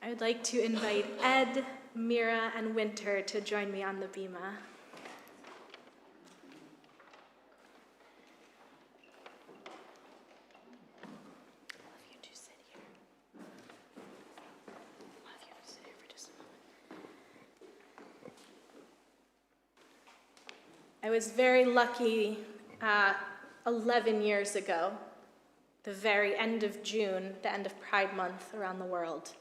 I would like to invite Ed, Mira, and Winter to join me on the bima. I was very lucky 11 years ago, the very end of June, the end of Pride Month around the world.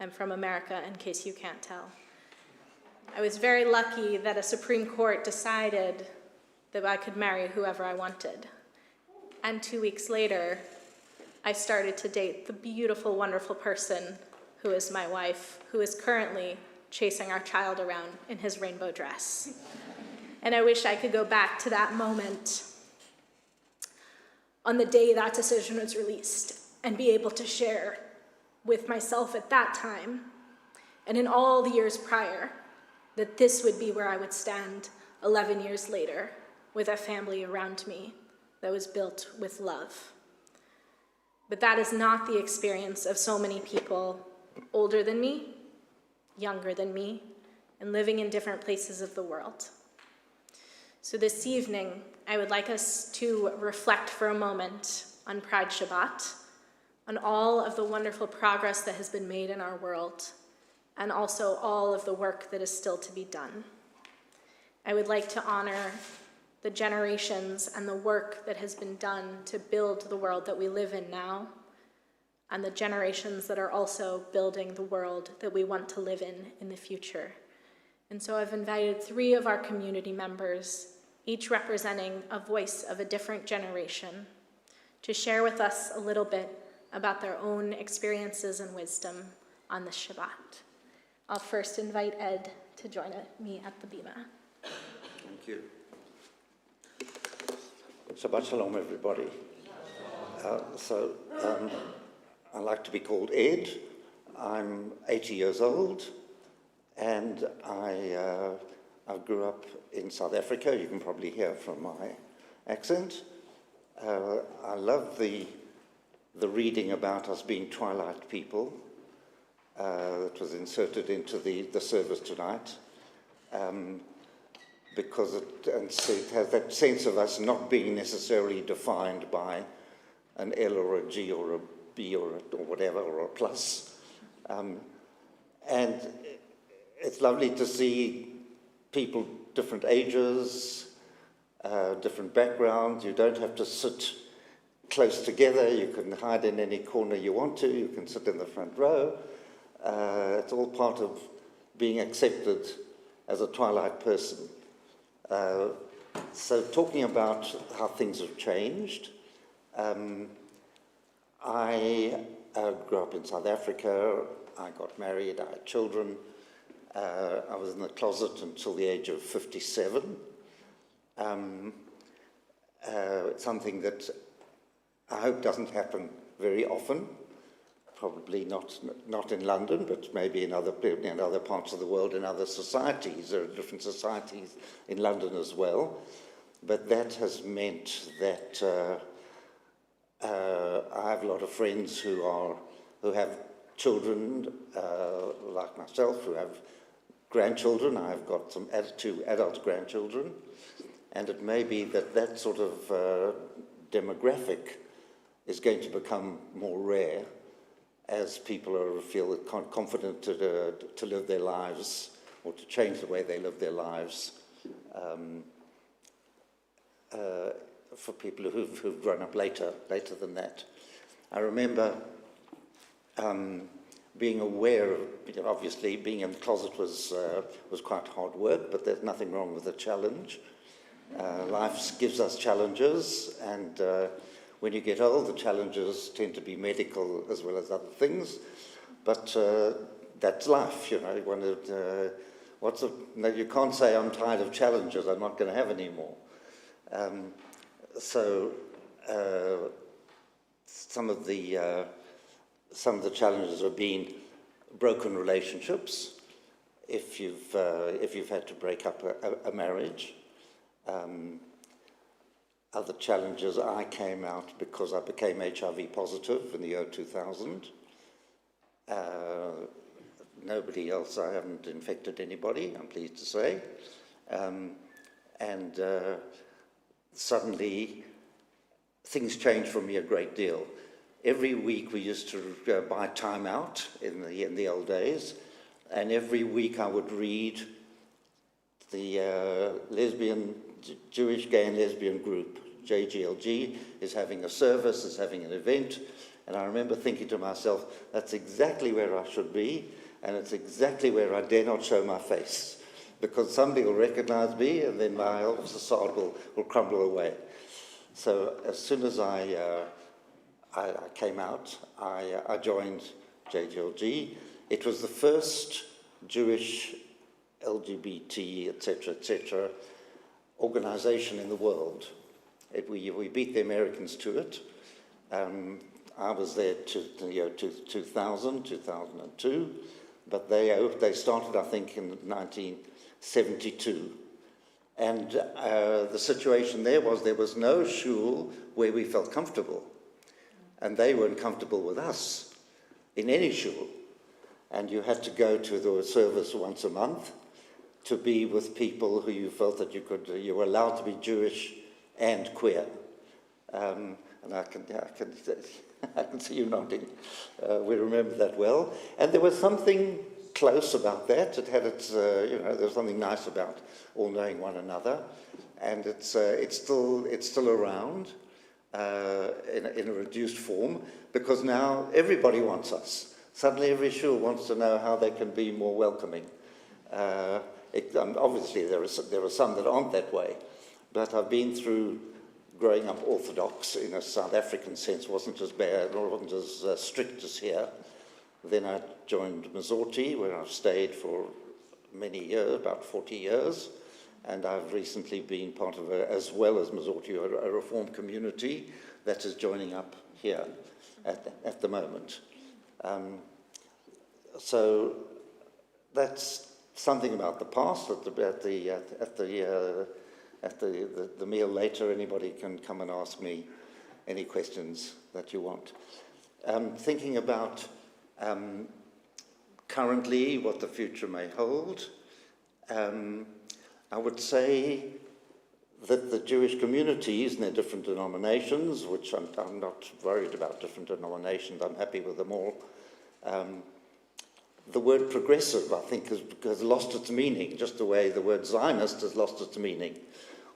I'm from America, in case you can't tell. I was very lucky that a Supreme Court decided that I could marry whoever I wanted. And 2 weeks later, I started to date the beautiful, wonderful person who is my wife, who is currently chasing our child around in his rainbow dress. And I wish I could go back to that moment on the day that decision was released and be able to share with myself at that time and in all the years prior that this would be where I would stand 11 years later with a family around me that was built with love. But that is not the experience of so many people older than me, younger than me, and living in different places of the world. So this evening, I would like us to reflect for a moment on Pride Shabbat, on all of the wonderful progress that has been made in our world, and also all of the work that is still to be done. I would like to honor the generations and the work that has been done to build the world that we live in now, and the generations that are also building the world that we want to live in the future. And so I've invited 3 of our community members, each representing a voice of a different generation, to share with us a little bit about their own experiences and wisdom on this Shabbat. I'll first invite Ed to join me at the bima. Thank you. Shabbat Shalom, everybody. I like to be called Ed. I'm 80 years old, and I grew up in South Africa. You can probably hear from my accent. I love the reading about us being twilight people that was inserted into the service tonight, because it has that sense of us not being necessarily defined by an L or a G or a B or whatever, or a plus. And it's lovely to see people different ages, different backgrounds. You don't have to sit close together. You can hide in any corner you want to. You can sit in the front row. It's all part of being accepted as a twilight person. So talking about how things have changed, I grew up in South Africa. I got married. I had children. I was in the closet until the age of 57. Something that I hope doesn't happen very often. Probably not in London, but maybe in other parts of the world, in other societies. There are different societies in London as well. But that has meant that I have a lot of friends who have children like myself, who have grandchildren. I've got 2 adult grandchildren, and it may be that sort of demographic is going to become more rare as people feel confident to live their lives, or to change the way they live their lives, for people who've grown up later than that. I remember being aware of, obviously, being in the closet was quite hard work, but there's nothing wrong with a challenge. Life gives us challenges, and when you get old, the challenges tend to be medical as well as other things. But that's life, you know. You can't say I'm tired of challenges. I'm not going to have any more. So some of the challenges have been broken relationships. If you've had to break up a marriage. Other challenges, I came out because I became HIV positive in the year 2000. nobody else. I haven't infected anybody, I'm pleased to say. And suddenly, things changed for me a great deal. Every week we used to buy time out in the old days, and every week I would read the Jewish Gay and Lesbian Group, JGLG, is having a service, is having an event, and I remember thinking to myself, that's exactly where I should be, and it's exactly where I dare not show my face, because somebody will recognize me, and then my whole facade will crumble away. So as soon as I came out, I joined JGLG. It was the first Jewish LGBT, etc., organization in the world. We beat the Americans to it. I was there to 2000, 2002, but they started, I think, in 1972. And the situation there was no shul where we felt comfortable. And they weren't comfortable with us in any shul. And you had to go to the service once a month to be with people who you felt that you were allowed to be Jewish and queer. And I can see you nodding. We remember that well. And there was something close about that. It had its, there was something nice about all knowing one another. And it's still around in a reduced form, because now everybody wants us. Suddenly every shul wants to know how they can be more welcoming. Obviously there are some that aren't that way, but I've been through growing up Orthodox in a South African sense, wasn't as bad, or wasn't as strict as here. Then I joined Mazorti, where I've stayed for many years, about 40 years, and I've recently been part of, as well as Mazorti, a Reform community that is joining up here at the moment. So that's something about the past. At the meal later, anybody can come and ask me any questions that you want. Thinking about currently what the future may hold, I would say that the Jewish communities and their different denominations, which I'm not worried about different denominations, I'm happy with them all. The word progressive, I think, has lost its meaning, just the way the word Zionist has lost its meaning.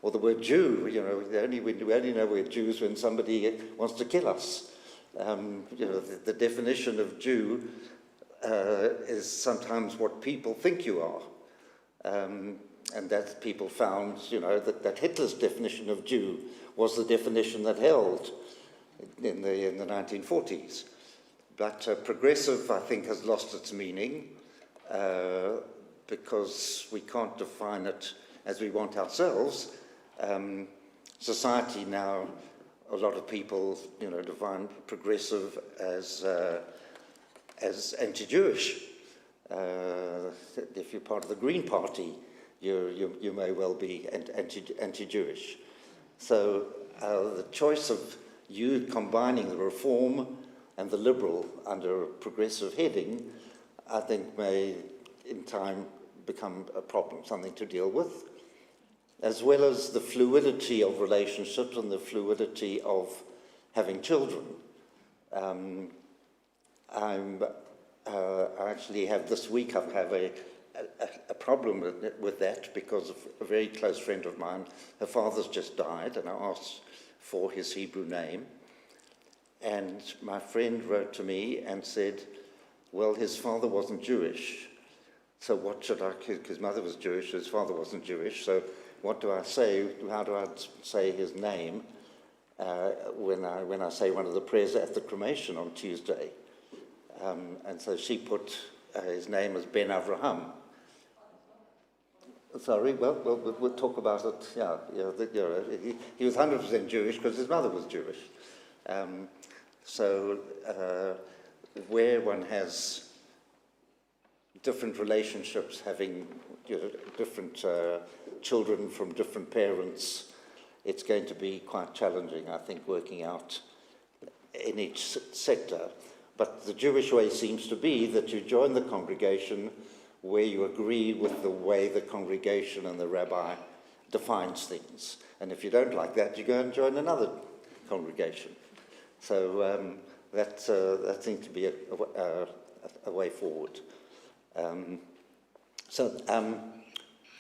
Or the word Jew, we only know we're Jews when somebody wants to kill us. The definition of Jew is sometimes what people think you are. And that people found, that Hitler's definition of Jew was the definition that held in the 1940s. But progressive, I think, has lost its meaning because we can't define it as we want ourselves. Society now, a lot of people, define progressive as anti-Jewish. If you're part of the Green Party, you may well be anti-Jewish. So the choice of you combining the Reform and the Liberal under a progressive heading, I think may in time become a problem, something to deal with, as well as the fluidity of relationships and the fluidity of having children. I actually have this week, I have a problem with that, because a very close friend of mine, her father's just died, and I asked for his Hebrew name. And my friend wrote to me and said, well, his father wasn't Jewish, so what should I, his mother was Jewish, his father wasn't Jewish, so what do I say, how do I say his name when I say one of the prayers at the cremation on Tuesday? And so she put his name as Ben Avraham. Sorry, well, we'll talk about it, he was 100% Jewish because his mother was Jewish. So where one has different relationships, having different children from different parents, it's going to be quite challenging, I think, working out in each sector. But the Jewish way seems to be that you join the congregation where you agree with the way the congregation and the rabbi defines things. And if you don't like that, you go and join another congregation. So that seems to be a way forward.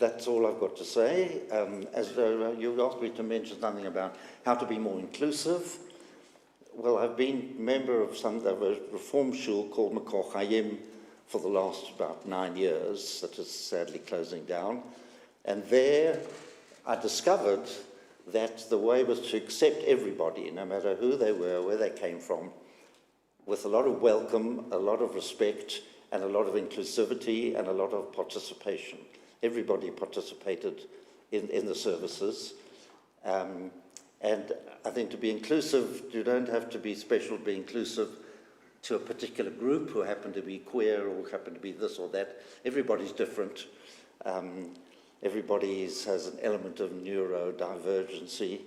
That's all I've got to say. You asked me to mention something about how to be more inclusive. Well, I've been a member of a reform shul called Makor Chayim for the last about 9 years, that is sadly closing down. And there I discovered that the way was to accept everybody, no matter who they were, where they came from, with a lot of welcome, a lot of respect, and a lot of inclusivity, and a lot of participation. Everybody participated in the services. And I think to be inclusive, you don't have to be special to be inclusive to a particular group who happen to be queer or happen to be this or that. Everybody's different. Everybody has an element of neurodivergency.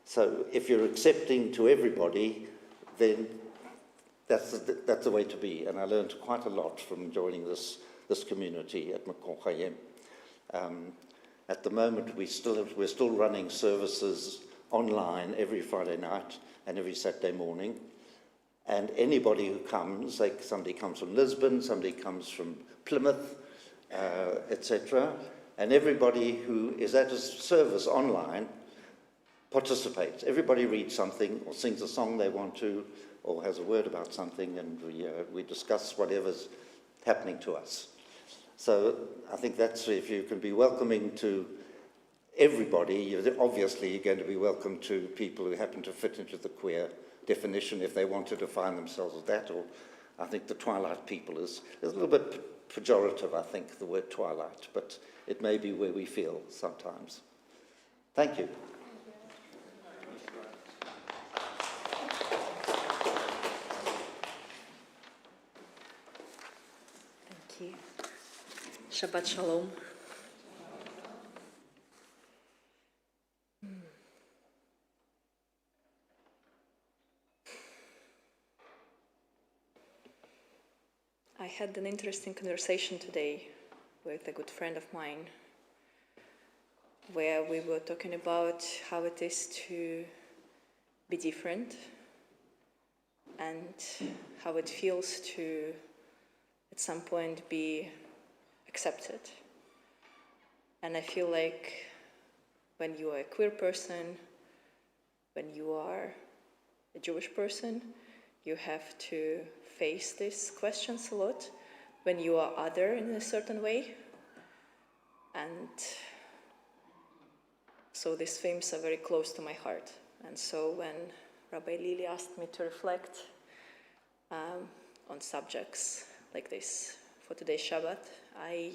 So if you're accepting to everybody, then that's the way to be. And I learned quite a lot from joining this community at Makor Chayim. At the moment, we're still running services online every Friday night and every Saturday morning. And anybody who comes, like somebody comes from Lisbon, somebody comes from Plymouth, etc. And everybody who is at a service online participates. Everybody reads something or sings a song they want to or has a word about something, and we discuss whatever's happening to us. So I think that's, if you can be welcoming to everybody, obviously you're going to be welcome to people who happen to fit into the queer definition if they want to define themselves as that. Or I think the twilight people is a little bit pejorative, I think, the word twilight, but it may be where we feel sometimes. Thank you. Thank you. Shabbat Shalom. I had an interesting conversation today with a good friend of mine where we were talking about how it is to be different and how it feels to at some point be accepted. And I feel like when you are a queer person, when you are a Jewish person, you have to face these questions a lot when you are other in a certain way. And so these themes are very close to my heart. And so when Rabbi Lily asked me to reflect on subjects like this for today's Shabbat, I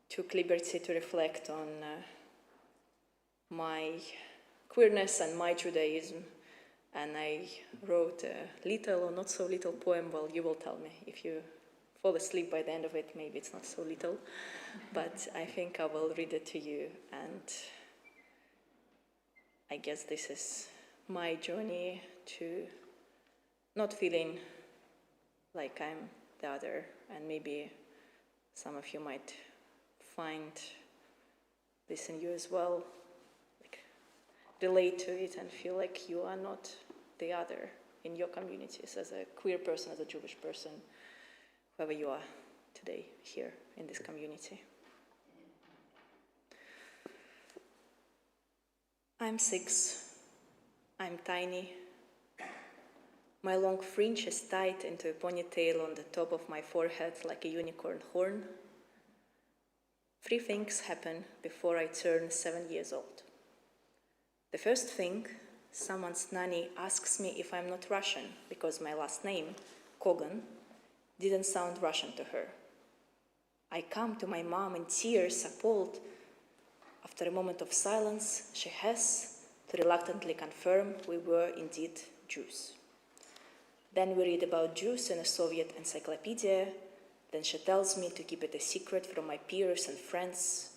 took liberty to reflect on my queerness and my Judaism. And I wrote a little or not so little poem. Well, you will tell me. If you fall asleep by the end of it, maybe it's not so little. But I think I will read it to you. And I guess this is my journey to not feeling like I'm the other. And maybe some of you might find this in you as well. Relate to it and feel like you are not the other in your communities as a queer person, as a Jewish person, whoever you are today here in this community. I'm 6. I'm tiny. My long fringe is tied into a ponytail on the top of my forehead like a unicorn horn. 3 things happen before I turn 7 years old. The first thing, someone's nanny asks me if I'm not Russian because my last name, Kogan, didn't sound Russian to her. I come to my mom in tears, appalled. After a moment of silence, she has to reluctantly confirm we were indeed Jews. Then we read about Jews in a Soviet encyclopedia. Then she tells me to keep it a secret from my peers and friends.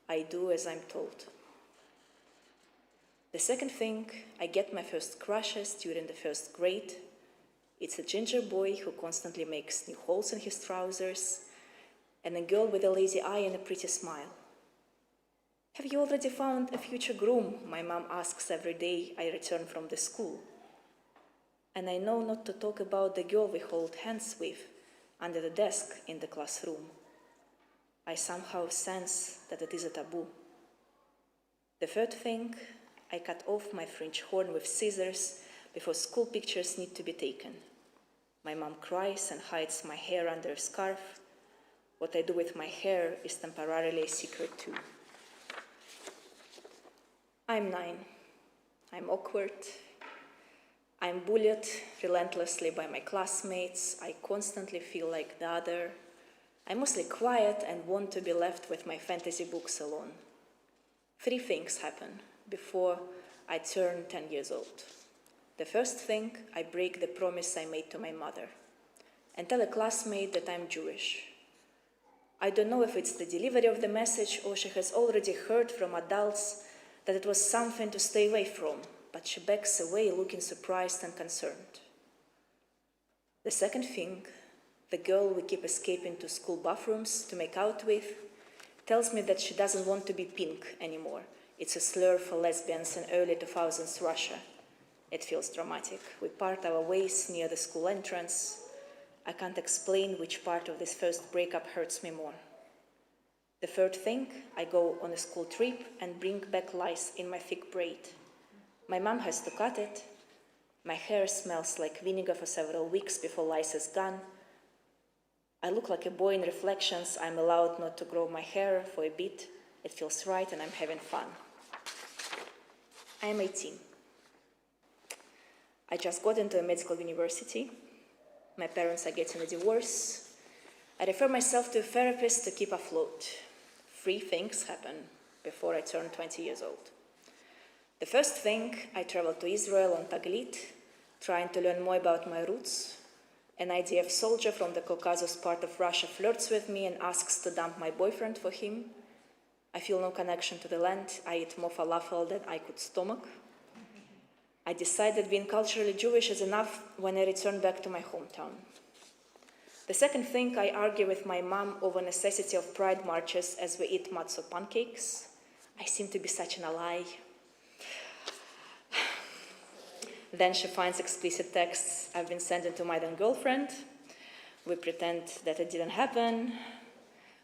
I do as I'm told. The second thing, I get my first crushes during the first grade. It's a ginger boy who constantly makes new holes in his trousers, and a girl with a lazy eye and a pretty smile. Have you already found a future groom? My mom asks every day I return from the school. And I know not to talk about the girl we hold hands with under the desk in the classroom. I somehow sense that it is a taboo. The third thing, I cut off my French horn with scissors before school pictures need to be taken. My mom cries and hides my hair under a scarf. What I do with my hair is temporarily a secret too. I'm 9. I'm awkward. I'm bullied relentlessly by my classmates. I constantly feel like the other. I'm mostly quiet and want to be left with my fantasy books alone. 3 things happen before I turn 10 years old. The first thing, I break the promise I made to my mother and tell a classmate that I'm Jewish. I don't know if it's the delivery of the message or she has already heard from adults that it was something to stay away from, but she backs away looking surprised and concerned. The second thing, the girl we keep escaping to school bathrooms to make out with, tells me that she doesn't want to be pink anymore. It's a slur for lesbians in early 2000s Russia. It feels dramatic. We part our ways near the school entrance. I can't explain which part of this first breakup hurts me more. The third thing, I go on a school trip and bring back lice in my thick braid. My mom has to cut it. My hair smells like vinegar for several weeks before lice is gone. I look like a boy in reflections. I'm allowed not to grow my hair for a bit. It feels right and I'm having fun. I am 18. I just got into a medical university. My parents are getting a divorce. I refer myself to a therapist to keep afloat. 3 things happen before I turn 20 years old. The first thing, I travel to Israel on Taglit, trying to learn more about my roots. An IDF soldier from the Caucasus part of Russia flirts with me and asks to dump my boyfriend for him. I feel no connection to the land. I eat more falafel than I could stomach. I decide that being culturally Jewish is enough when I return back to my hometown. The second thing, I argue with my mom over necessity of pride marches as we eat matzo pancakes. I seem to be such an ally. Then she finds explicit texts I've been sending to my then girlfriend. We pretend that it didn't happen.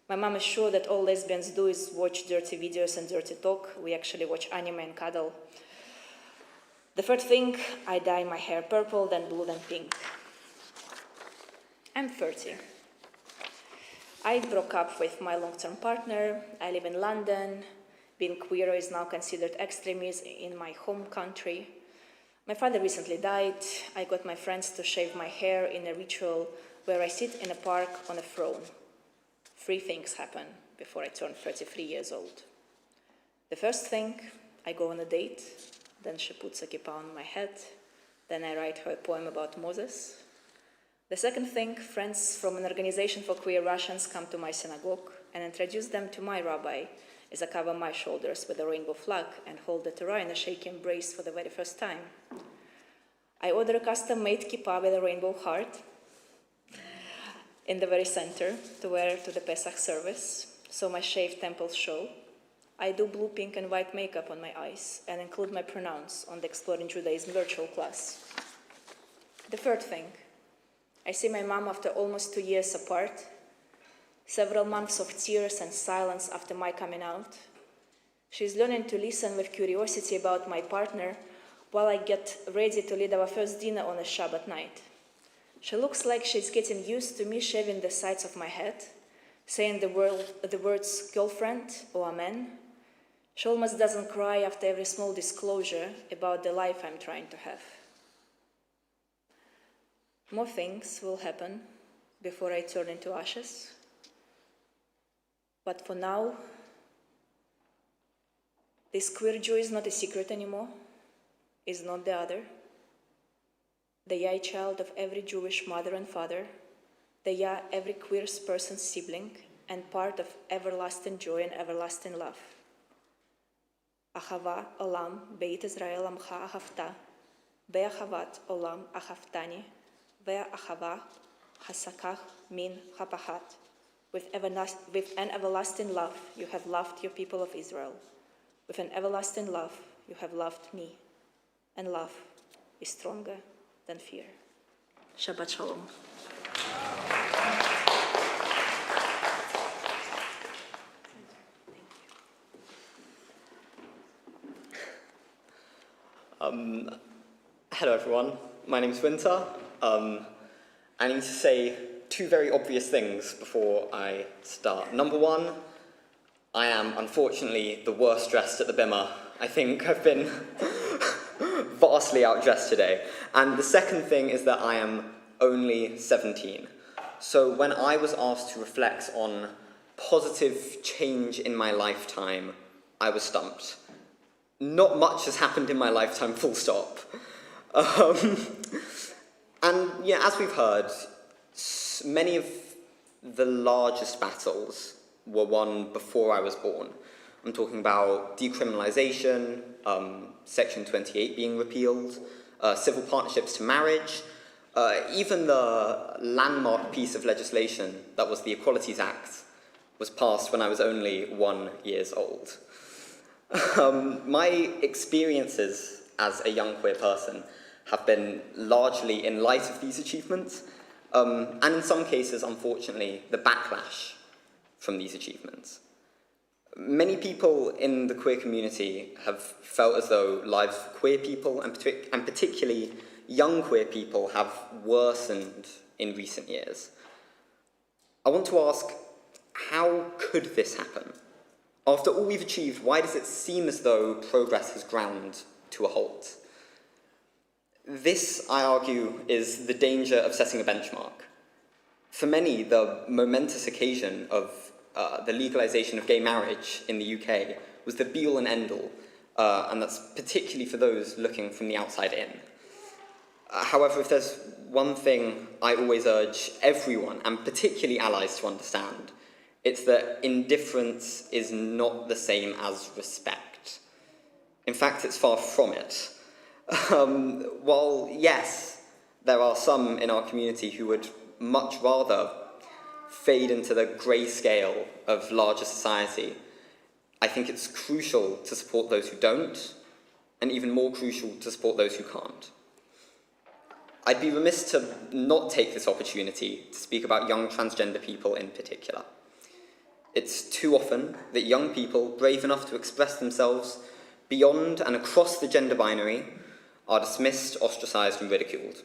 My mom is sure that all lesbians do is watch dirty videos and dirty talk. We actually watch anime and cuddle. The third thing, I dye my hair purple, then blue, then pink. I'm 30. I broke up with my long-term partner. I live in London. Being queer is now considered extremism in my home country. My father recently died. I got my friends to shave my hair in a ritual where I sit in a park on a throne. 3 things happen before I turn 33 years old. The first thing, I go on a date. Then she puts a kippah on my head. Then I write her a poem about Moses. The second thing, friends from an organization for queer Russians come to my synagogue and introduce them to my rabbi as I cover my shoulders with a rainbow flag and hold the Torah in a shaky embrace for the very first time. I order a custom-made kippah with a rainbow heart in the very center to wear to the Pesach service, so my shaved temples show. I do blue, pink, and white makeup on my eyes and include my pronouns on the Exploring Judaism virtual class. The third thing, I see my mom after almost 2 years apart, several months of tears and silence after my coming out. She's learning to listen with curiosity about my partner while I get ready to lead our first dinner on a Shabbat night. She looks like she's getting used to me shaving the sides of my head, saying the words girlfriend or amen. She almost doesn't cry after every small disclosure about the life I'm trying to have. More things will happen before I turn into ashes. But for now, this queer Jew is not a secret anymore, is not the other. They are a child of every Jewish mother and father. They are every queer person's sibling and part of everlasting joy and everlasting love. Ahava olam beit Israel amcha ahavta, be'ahavat olam ahavtani, ve'achava hasakach min hapahat. With an everlasting love, you have loved your people of Israel. With an everlasting love, you have loved me. And love is stronger than fear. Shabbat Shalom. Hello everyone, my name's Winter. I need to say two very obvious things before I start. Number one, I am unfortunately the worst dressed at the bimah. I think I've been vastly outdressed today. And the second thing is that I am only 17. So when I was asked to reflect on positive change in my lifetime, I was stumped. Not much has happened in my lifetime, full stop. And yeah, as we've heard, many of the largest battles were won before I was born. I'm talking about decriminalization, Section 28 being repealed, civil partnerships to marriage, even the landmark piece of legislation that was the Equalities Act was passed when I was only 1 year old. My experiences as a young queer person have been largely in light of these achievements, and in some cases, unfortunately, the backlash from these achievements. Many people in the queer community have felt as though lives of queer people, and particularly young queer people, have worsened in recent years. I want to ask, how could this happen? After all we've achieved, why does it seem as though progress has ground to a halt? This, I argue, is the danger of setting a benchmark. For many, the momentous occasion of the legalization of gay marriage in the UK was the be-all and end-all, and that's particularly for those looking from the outside in. However, if there's one thing I always urge everyone, and particularly allies, to understand, it's that indifference is not the same as respect. In fact, it's far from it. While, yes, there are some in our community who would much rather fade into the grey scale of larger society, I think it's crucial to support those who don't, and even more crucial to support those who can't. I'd be remiss to not take this opportunity to speak about young transgender people in particular. It's too often that young people brave enough to express themselves beyond and across the gender binary are dismissed, ostracized, and ridiculed.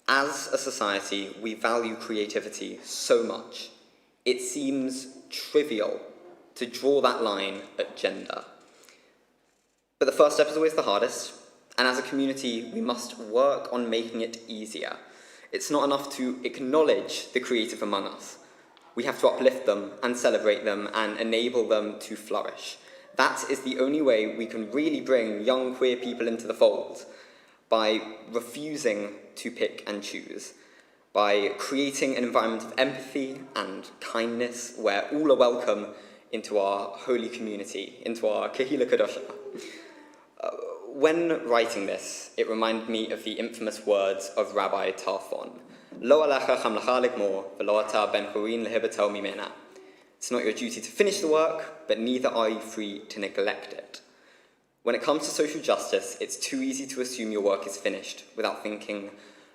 As a society, we value creativity so much, it seems trivial to draw that line at gender. But the first step is always the hardest, and as a community, we must work on making it easier. It's not enough to acknowledge the creative among us. We have to uplift them and celebrate them and enable them to flourish. That is the only way we can really bring young queer people into the fold, by refusing to pick and choose, by creating an environment of empathy and kindness where all are welcome into our holy community, into our Kehila Kadosha. When writing this, it reminded me of the infamous words of Rabbi Tarfon, Lo alecha chamlacha ligmor, v'lo ata ben churin lehibatel mimena. It's not your duty to finish the work, but neither are you free to neglect it. When it comes to social justice, it's too easy to assume your work is finished without thinking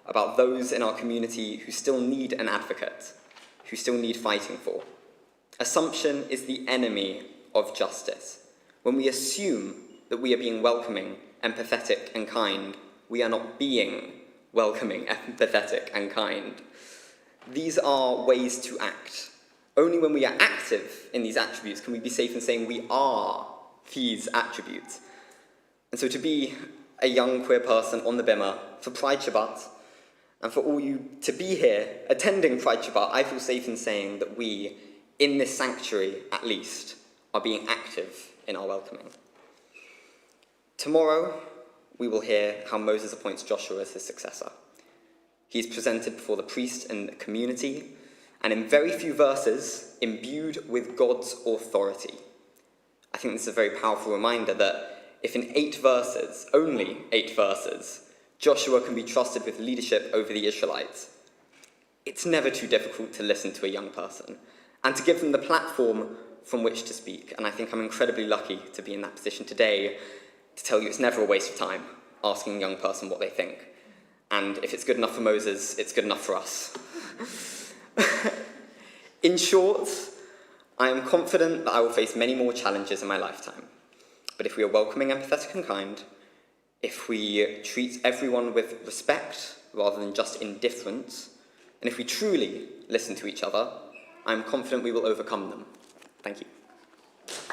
about those in our community who still need an advocate, who still need fighting for. Assumption is the enemy of justice. When we assume that we are being welcoming, empathetic, and kind, we are not being welcoming, empathetic, and kind. These are ways to act. Only when we are active in these attributes can we be safe in saying we are these attributes. And so to be a young queer person on the bimah for Pride Shabbat, and for all you to be here attending Pride Shabbat, I feel safe in saying that we, in this sanctuary at least, are being active in our welcoming. Tomorrow, we will hear how Moses appoints Joshua as his successor. He's presented before the priest and the community, and in very few verses, imbued with God's authority. I think this is a very powerful reminder that if in 8 verses, only 8 verses, Joshua can be trusted with leadership over the Israelites. It's never too difficult to listen to a young person and to give them the platform from which to speak. And I think I'm incredibly lucky to be in that position today to tell you it's never a waste of time asking a young person what they think. And if it's good enough for Moses, it's good enough for us. In short, I am confident that I will face many more challenges in my lifetime. But if we are welcoming, empathetic, and kind, if we treat everyone with respect rather than just indifference, and if we truly listen to each other, I am confident we will overcome them. Thank you.